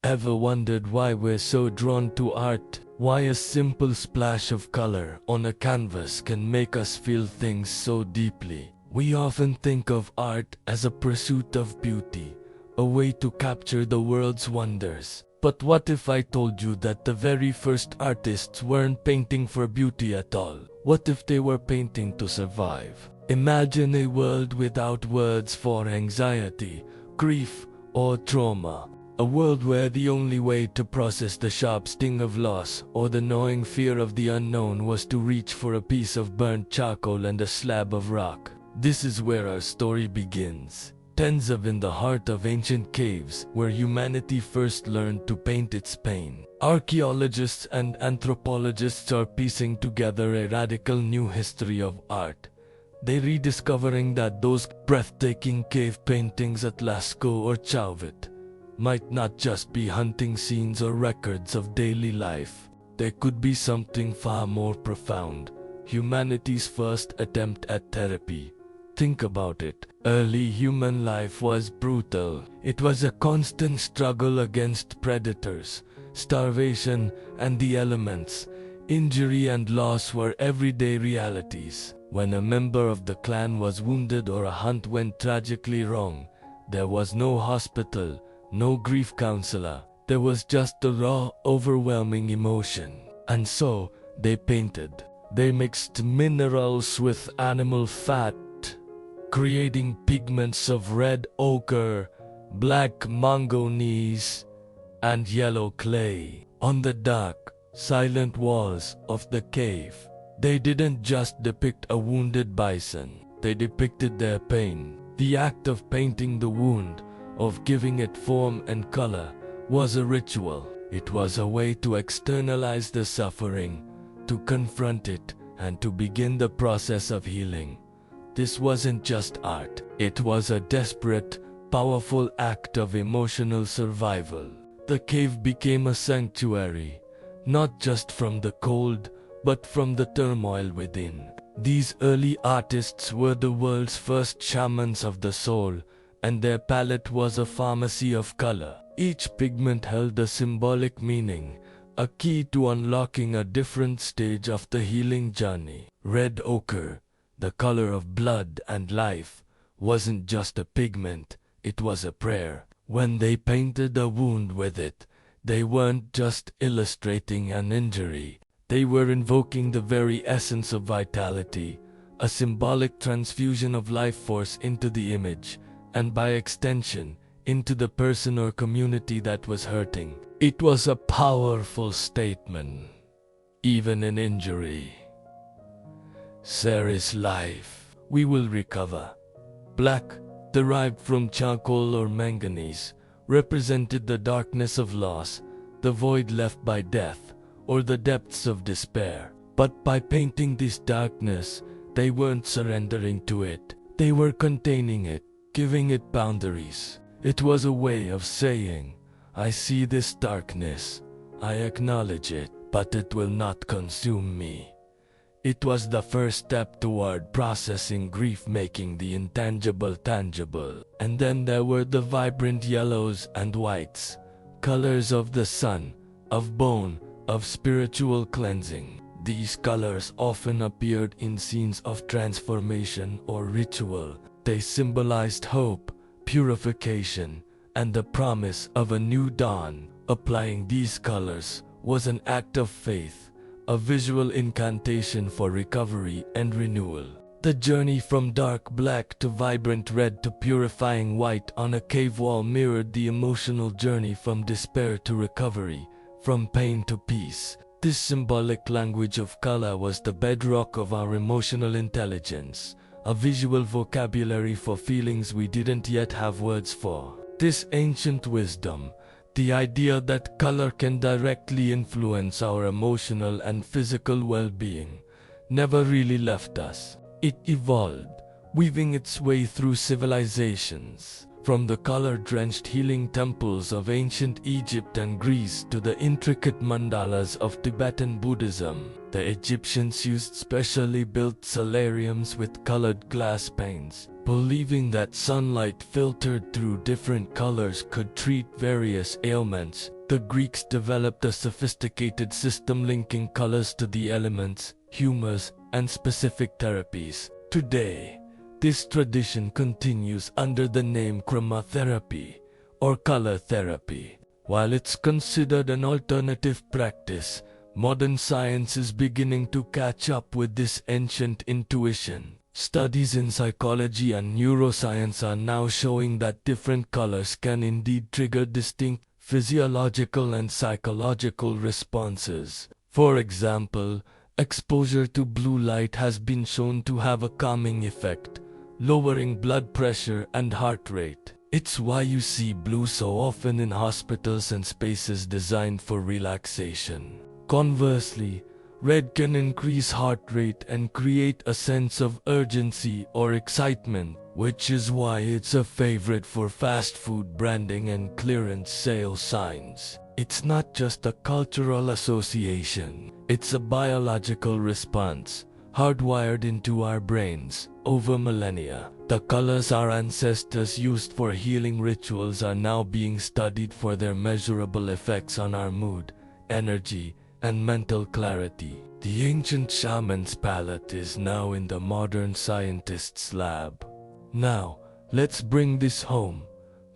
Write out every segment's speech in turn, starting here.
Ever wondered why we're so drawn to art? Why a simple splash of color on a canvas can make us feel things so deeply? We often think of art as a pursuit of beauty, a way to capture the world's wonders. But what if I told you that the very first artists weren't painting for beauty at all? What if they were painting to survive? Imagine a world without words for anxiety, grief, or trauma. A world where the only way to process the sharp sting of loss or the gnawing fear of the unknown was to reach for a piece of burnt charcoal and a slab of rock. This is where our story begins. Tenzev, in the heart of ancient caves, where humanity first learned to paint its pain. Archaeologists and anthropologists are piecing together a radical new history of art. They're rediscovering that those breathtaking cave paintings at Lascaux or Chauvet might not just be hunting scenes or records of daily life. There could be something far more profound. Humanity's first attempt at therapy. Think about it. Early human life was brutal. It was a constant struggle against predators, starvation, and the elements. Injury and loss were everyday realities. When a member of the clan was wounded or a hunt went tragically wrong, there was no hospital, no grief counselor. There was just the raw, overwhelming emotion. And so, they painted. They mixed minerals with animal fat, creating pigments of red ochre, black manganese, and yellow clay. On the dark, silent walls of the cave, they didn't just depict a wounded bison. They depicted their pain. The act of painting the wound, of giving it form and color, was a ritual. It was a way to externalize the suffering, to confront it, and to begin the process of healing. This wasn't just art. It was a desperate, powerful act of emotional survival. The cave became a sanctuary, not just from the cold, but from the turmoil within. These early artists were the world's first shamans of the soul, and their palette was a pharmacy of color. Each pigment held a symbolic meaning, a key to unlocking a different stage of the healing journey. Red ochre, the color of blood and life, wasn't just a pigment, it was a prayer. When they painted a wound with it, they weren't just illustrating an injury. They were invoking the very essence of vitality, a symbolic transfusion of life force into the image, and by extension, into the person or community that was hurting. It was a powerful statement, even in injury. There is life. We will recover. Black, derived from charcoal or manganese, represented the darkness of loss, the void left by death, or the depths of despair. But by painting this darkness, they weren't surrendering to it. They were containing it, giving it boundaries. It was a way of saying, I see this darkness, I acknowledge it, but it will not consume me. It was the first step toward processing grief, making the intangible tangible. And then there were the vibrant yellows and whites, colors of the sun, of bone, of spiritual cleansing. These colors often appeared in scenes of transformation or ritual. They symbolized hope, purification, and the promise of a new dawn. Applying these colors was an act of faith, a visual incantation for recovery and renewal. The journey from dark black to vibrant red to purifying white on a cave wall mirrored the emotional journey from despair to recovery, from pain to peace. This symbolic language of color was the bedrock of our emotional intelligence, a visual vocabulary for feelings we didn't yet have words for. This ancient wisdom, the idea that color can directly influence our emotional and physical well-being, never really left us. It evolved, weaving its way through civilizations, from the color-drenched healing temples of ancient Egypt and Greece to the intricate mandalas of Tibetan Buddhism. The Egyptians used specially built solariums with colored glass panes, Believing that sunlight filtered through different colors could treat various ailments, the Greeks developed a sophisticated system linking colors to the elements, humors, and specific therapies. Today, this tradition continues under the name chromotherapy or color therapy. While it's considered an alternative practice, modern science is beginning to catch up with this ancient intuition. Studies in psychology and neuroscience are now showing that different colors can indeed trigger distinct physiological and psychological responses. For example, exposure to blue light has been shown to have a calming effect, lowering blood pressure and heart rate. It's why you see blue so often in hospitals and spaces designed for relaxation. Conversely, red can increase heart rate and create a sense of urgency or excitement, which is why it's a favorite for fast food branding and clearance sale signs. It's not just a cultural association, it's a biological response, hardwired into our brains over millennia. The colors our ancestors used for healing rituals are now being studied for their measurable effects on our mood, energy, and mental clarity. The ancient shaman's palette is now in the modern scientist's lab. Now, let's bring this home.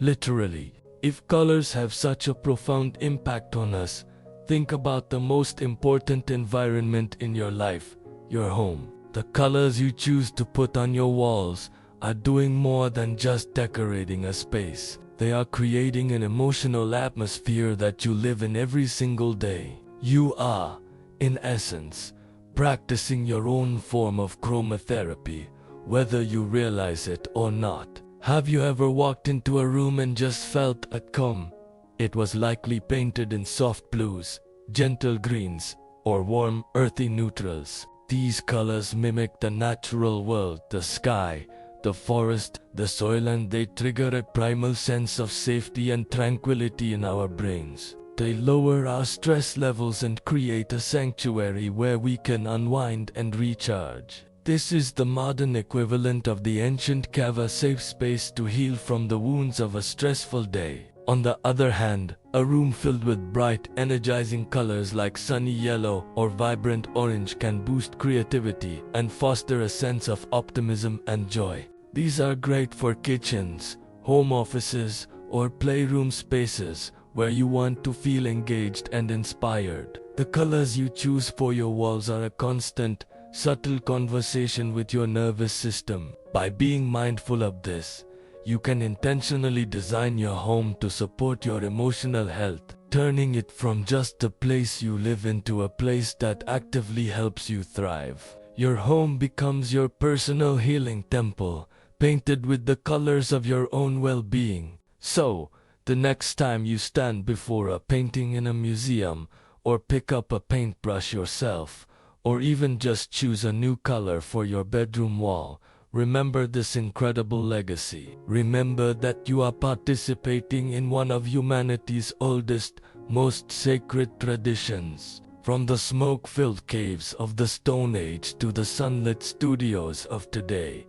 Literally, if colors have such a profound impact on us, think about the most important environment in your life, your home. The colors you choose to put on your walls are doing more than just decorating a space. They are creating an emotional atmosphere that you live in every single day. You are, in essence, practicing your own form of chromotherapy, whether you realize it or not. Have you ever walked into a room and just felt at home? It was likely painted in soft blues, gentle greens, or warm, earthy neutrals. These colors mimic the natural world, the sky, the forest, the soil, and they trigger a primal sense of safety and tranquility in our brains. They lower our stress levels and create a sanctuary where we can unwind and recharge. This is the modern equivalent of the ancient cave, a safe space to heal from the wounds of a stressful day. On the other hand, a room filled with bright, energizing colors like sunny yellow or vibrant orange can boost creativity and foster a sense of optimism and joy. These are great for kitchens, home offices, or playroom spaces where you want to feel engaged and inspired. The colors you choose for your walls are a constant, subtle conversation with your nervous system. By being mindful of this, you can intentionally design your home to support your emotional health, turning it from just a place you live into a place that actively helps you thrive. Your home becomes your personal healing temple, painted with the colors of your own well-being. So, the next time you stand before a painting in a museum, or pick up a paintbrush yourself, or even just choose a new color for your bedroom wall, remember this incredible legacy. Remember that you are participating in one of humanity's oldest, most sacred traditions. From the smoke-filled caves of the Stone Age to the sunlit studios of today,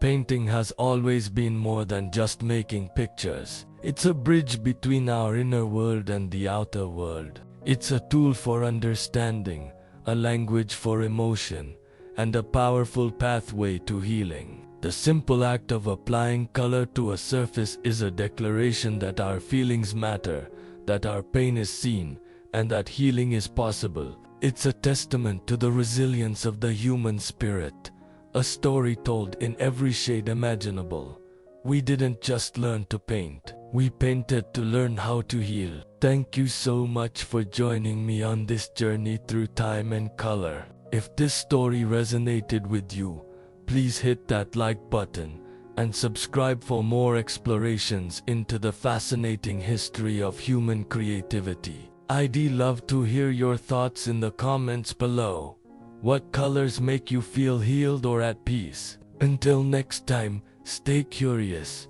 painting has always been more than just making pictures. It's a bridge between our inner world and the outer world. It's a tool for understanding, a language for emotion, and a powerful pathway to healing. The simple act of applying color to a surface is a declaration that our feelings matter, that our pain is seen, and that healing is possible. It's a testament to the resilience of the human spirit, a story told in every shade imaginable. We didn't just learn to paint, we painted to learn how to heal. Thank you so much for joining me on this journey through time and color. If this story resonated with you, please hit that like button and subscribe for more explorations into the fascinating history of human creativity. I'd love to hear your thoughts in the comments below. What colors make you feel healed or at peace? Until next time, stay curious,